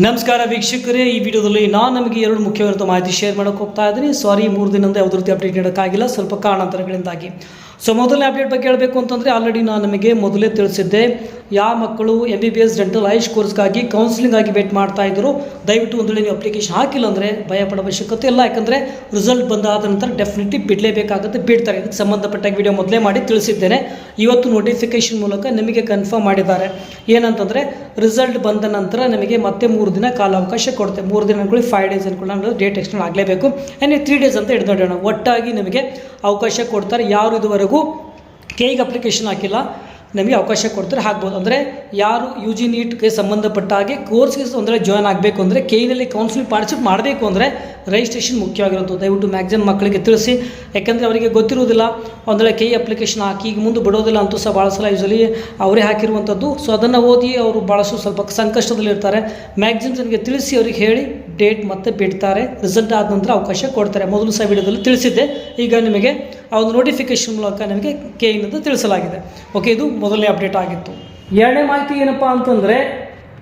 ನಮಸ್ಕಾರ ವೀಕ್ಷಕರೇ, ಈ ವಿಡಿಯೋದಲ್ಲಿ ನಾನು ನಮಗೆ ಎರಡು ಮುಖ್ಯವಾದ ಮಾಹಿತಿ ಶೇರ್ ಮಾಡೋಕೆ ಹೋಗ್ತಾ ಇದ್ದೀನಿ. ಸಾರಿ, 3 ದಿನದಿಂದ ಯಾವುದೇ ರೀತಿ ಅಪ್ಡೇಟ್ ನೀಡೋಕ್ಕಾಗಿಲ್ಲ, ಸ್ವಲ್ಪ ಕಾರಣಾಂತರಗಳಿಂದಾಗಿ. ಸೊ ಮೊದಲನೇ ಅಪ್ಡೇಟ್ ಬಗ್ಗೆ ಹೇಳಬೇಕು ಅಂತಂದರೆ, ಆಲ್ರೆಡಿ ನಾನು ನಿಮಗೆ ಮೊದಲೇ ತಿಳಿಸಿದ್ದೆ. ಯಾವ ಮಕ್ಕಳು MBBS ಡೆಂಟಲ್ ಐಶ್ ಕೋರ್ಸ್ಗಾಗಿ ಕೌನ್ಸಿಲಿಂಗ್ ಆಗಿ ವೇಟ್ ಮಾಡ್ತಾ ಇದ್ದರು, ದಯವಿಟ್ಟು ಒಂದು ವೇಳೆ ನೀವು ಅಪ್ಲಿಕೇಶನ್ ಹಾಕಿಲ್ಲ ಅಂದರೆ ಭಯ ಪಡೋ ಅವಶ್ಯಕತೆ ಇಲ್ಲ. ಯಾಕಂದರೆ ರಿಸಲ್ಟ್ ಬಂದಾದ ನಂತರ ಡೆಫಿನೆಟ್ಲಿ ಬಿಡಲೇಬೇಕಾಗುತ್ತೆ, ಬಿಡ್ತಾರೆ. ಇದಕ್ಕೆ ಸಂಬಂಧಪಟ್ಟ ವಿಡಿಯೋ ಮೊದಲೇ ಮಾಡಿ ತಿಳಿಸಿದ್ದೇನೆ. ಇವತ್ತು ನೋಟಿಫಿಕೇಶನ್ ಮೂಲಕ ನಿಮಗೆ ಕನ್ಫರ್ಮ್ ಮಾಡಿದ್ದಾರೆ. ಏನಂತಂದರೆ, ರಿಸಲ್ಟ್ ಬಂದ ನಂತರ ನಿಮಗೆ ಮತ್ತೆ 3 ದಿನ ಕಾಲಾವಕಾಶ ಕೊಡುತ್ತೆ. 3 ದಿನ ಅನ್ಕೊಳ್ಳಿ, 5 ಡೇಸ್ ಅನ್ಕೊಳ್ಳಿ, ಡೇಟ್ ಎಕ್ಸ್ಟೆಂಡ್ ಆಗಲೇಬೇಕು. ಆ್ಯಂಡ್ 3 ಡೇಸ್ ಅಂತ ಹಿಡಿದೋಣ. ಒಟ್ಟಾಗಿ ನಿಮಗೆ ಅವಕಾಶ ಕೊಡ್ತಾರೆ. ಯಾರು ಇದುವರೆಗೂ ಕೆಗೆ ಅಪ್ಲಿಕೇಶನ್ ಹಾಕಿಲ್ಲ, ನಮಗೆ ಅವಕಾಶ ಕೊಡ್ತಾರೆ, ಹಾಕ್ಬೋದು. ಅಂದರೆ ಯಾರು UG ನೀಟ್ಗೆ ಸಂಬಂಧಪಟ್ಟ ಹಾಗೆ ಕೋರ್ಸ್ಗೆ ಅಂದರೆ ಜಾಯ್ನ್ ಆಗಬೇಕು ಅಂದರೆ, ಕೆನಲ್ಲಿ ಕೌನ್ಸಿಲಿಂಗ್ ಪಾರ್ಟಿಸಿಪೇಟ್ ಮಾಡಬೇಕು ಅಂದರೆ ರಿಜಿಸ್ಟ್ರೇಷನ್ ಮುಖ್ಯವಾಗಿರೋದು. ದಯವಿಟ್ಟು ಮ್ಯಾಕ್ಸಿಮಮ್ ಮಕ್ಕಳಿಗೆ ತಿಳಿಸಿ. ಯಾಕೆಂದರೆ ಅವರಿಗೆ ಗೊತ್ತಿರೋದಿಲ್ಲ, ಒಂದೊಳ್ಳೆ KE ಅಪ್ಲಿಕೇಶನ್ ಹಾಕಿ ಈಗ ಮುಂದೆ ಬಿಡೋದಿಲ್ಲ ಅಂತೂ ಸಹ ಭಾಳ ಸಲ ಯೂಸಲಿ ಅವರೇ ಹಾಕಿರುವಂಥದ್ದು. ಸೊ ಅದನ್ನು ಓದಿ ಅವರು ಭಾಳಷ್ಟು ಸ್ವಲ್ಪ ಸಂಕಷ್ಟದಲ್ಲಿರ್ತಾರೆ. ಮ್ಯಾಕ್ಸಿಮಮ್ ನನಗೆ ತಿಳಿಸಿ ಅವ್ರಿಗೆ ಹೇಳಿ ಡೇಟ್ ಮತ್ತೆ ಬಿಡ್ತಾರೆ. ರಿಸಲ್ಟ್ ಆದ ನಂತರ ಅವಕಾಶ ಕೊಡ್ತಾರೆ. ಮೊದಲು ಸಹ ವಿಡಿಯೋದಲ್ಲಿ ತಿಳಿಸಿದ್ದೆ. ಈಗ ನಿಮಗೆ ಆ ಒಂದು ನೋಟಿಫಿಕೇಶನ್ ಮೂಲಕ ನಿಮಗೆ KE ತಿಳಿಸಲಾಗಿದೆ. ಓಕೆ, ಇದು ಮೊದಲನೇ ಅಪ್ಡೇಟ್ ಆಗಿತ್ತು. ಎರಡನೇ ಮಾಹಿತಿ ಏನಪ್ಪ ಅಂತಂದರೆ,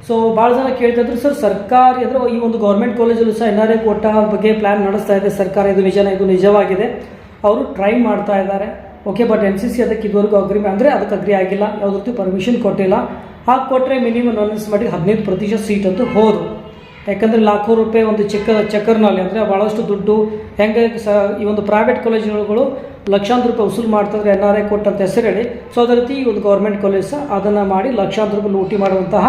ಸೊ ಭಾಳ ಜನ ಕೇಳ್ತಾಯಿದ್ರು, ಸರ್ ಸರ್ಕಾರಿ ಅಂದರೆ ಈ ಒಂದು ಗೌರ್ಮೆಂಟ್ ಕಾಲೇಜಲ್ಲೂ ಸಹ NRI ಕೋಟಾ ಬಗ್ಗೆ ಪ್ಲ್ಯಾನ್ ನಡೆಸ್ತಾ ಇದೆ ಸರ್ಕಾರ. ಇದು ನಿಜನೇ, ಇದು ನಿಜವಾಗಿದೆ. ಅವರು ಟ್ರೈ ಮಾಡ್ತಾ ಇದ್ದಾರೆ. ಓಕೆ, ಬಟ್ NCC ಅದಕ್ಕೆ ಇದುವರೆಗೂ ಅದಕ್ಕೆ ಅಗ್ರಿ ಆಗಿಲ್ಲ, ಯಾವುದೇ ರೀತಿ ಪರ್ಮಿಷನ್ ಕೊಟ್ಟಿಲ್ಲ. ಹಾಗೆ ಕೊಟ್ಟರೆ ಮಿನಿಮಮ್ ಅನೌನ್ಸ್ ಮಾಡಿ 15% ಸೀಟ್ ಅಂತೂ ಹೋದು. ಯಾಕಂದರೆ ಲಾಖೋ ರೂಪಾಯಿ ಒಂದು ಚಕ್ಕರ್ನಲ್ಲಿ ಅಂದರೆ ಭಾಳಷ್ಟು ದುಡ್ಡು ಹೆಂಗೆ ಈ ಒಂದು ಪ್ರೈವೇಟ್ ಕಾಲೇಜುಗಳು ಲಕ್ಷಾಂತರ ರೂಪಾಯಿ ವಸೂಲು ಮಾಡ್ತಾಯಿದ್ರೆ NRI ಕೋಟ್ ಅಂತ ಹೆಸರು ಹೇಳಿ. ಸೊ ಅದೇ ರೀತಿ ಈ ಒಂದು ಗೌರ್ಮೆಂಟ್ ಕಾಲೇಜ್ ಸಹ ಅದನ್ನು ಮಾಡಿ ಲಕ್ಷಾಂತರ ರೂಪಾಯಿ ಲೂಟಿ ಮಾಡುವಂತಹ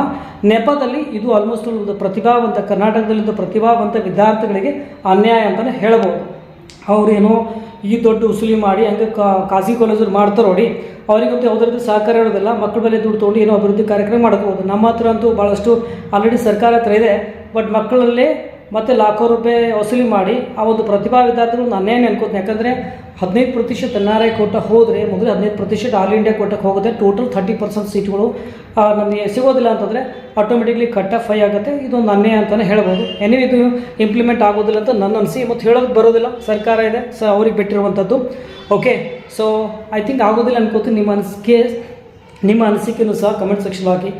ನೆಪದಲ್ಲಿ ಇದು ಆಲ್ಮೋಸ್ಟ್ ಒಂದು ಪ್ರತಿಭಾವಂತ ಕರ್ನಾಟಕದಲ್ಲಿದ್ದ ಪ್ರತಿಭಾವಂತ ವಿದ್ಯಾರ್ಥಿಗಳಿಗೆ ಅನ್ಯಾಯ ಅಂತಲೇ ಹೇಳ್ಬೋದು. ಅವರೇನೋ ಈ ದೊಡ್ಡ ವಸೂಲಿ ಮಾಡಿ ಹಂಗೆ ಖಾಸಗಿ ಕಾಲೇಜಲ್ಲಿ ಮಾಡ್ತಾರೆ ನೋಡಿ, ಅವರಿಗಂತೂ ಯಾವುದೇ ರೀತಿ ಸಹಕಾರ ಇರೋದಿಲ್ಲ. ಮಕ್ಕಳ ಮೇಲೆ ದುಡ್ಡು ತೊಗೊಂಡು ಏನೋ ಅಭಿವೃದ್ಧಿ ಕಾರ್ಯಕ್ರಮ ಮಾಡ್ಕೋಬೋದು. ನಮ್ಮ ಹತ್ರ ಅಂತೂ ಭಾಳಷ್ಟು ಆಲ್ರೆಡಿ ಸರ್ಕಾರ ಹತ್ರ ಇದೆ. ಬಟ್ ಮಕ್ಕಳಲ್ಲೇ ಮತ್ತೆ ಲಾಖೋ ರೂಪಾಯಿ ವಸೂಲಿ ಮಾಡಿ ಆ ಒಂದು ಪ್ರತಿಭಾ ವಿದ್ಯಾರ್ಥಿಗಳು ಅನ್ಯಾಯ ಅನ್ಕೋತೀನಿ. ಯಾಕಂದರೆ 15% NRI ಕೋಟ ಹೋದರೆ ಮೊದಲು 15% ಆಲ್ ಇಂಡಿಯಾ ಕೋಟಕ್ಕೆ ಹೋಗುತ್ತೆ. ಟೋಟಲ್ 30% ಸೀಟ್ಗಳು ನಮಗೆ ಸಿಗೋದಿಲ್ಲ ಅಂತಂದರೆ ಆಟೋಮೆಟಿಕ್ಲಿ ಕಟ್ ಆಫ್ ಹೈ ಆಗುತ್ತೆ. ಇದೊಂದು ಅನ್ಯಾಯ ಅಂತಲೇ ಹೇಳ್ಬೋದು. ಇದು ಇಂಪ್ಲಿಮೆಂಟ್ ಆಗೋದಿಲ್ಲ ಅಂತ ನನ್ನ ಅನಿಸಿ, ಮತ್ತು ಹೇಳೋದಕ್ಕೆ ಬರೋದಿಲ್ಲ, ಸರ್ಕಾರ ಇದೆ, ಸೊ ಅವ್ರಿಗೆ ಬಿಟ್ಟಿರುವಂಥದ್ದು. ಓಕೆ, ಸೊ ಐ ಥಿಂಕ್ ಆಗೋದಿಲ್ಲ ಅನ್ಕೋತೀನಿ. ನಿಮ್ಮ ಅನಿಸಿಕೆಯೂ ಸಹ ಕಮೆಂಟ್ ಸೆಕ್ಷನ್ ಹಾಕಿ.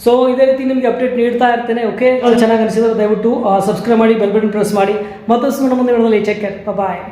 ಸೊ ಇದೇ ರೀತಿ ನಿಮಗೆ ಅಪ್ಡೇಟ್ ನೀಡ್ತಾ ಇರ್ತೇನೆ. ಓಕೆ, ಚೆನ್ನಾಗಿ ಅನಿಸಿದ್ರೆ ದಯವಿಟ್ಟು ಸಬ್ಸ್ಕ್ರೈಬ್ ಮಾಡಿ, ಬೆಲ್ ಬಟನ್ ಪ್ರೆಸ್ ಮಾಡಿ. ಮತ್ತಷ್ಟು ಮುಂದೆ ಚೆಕ್. ಬಾಯ್.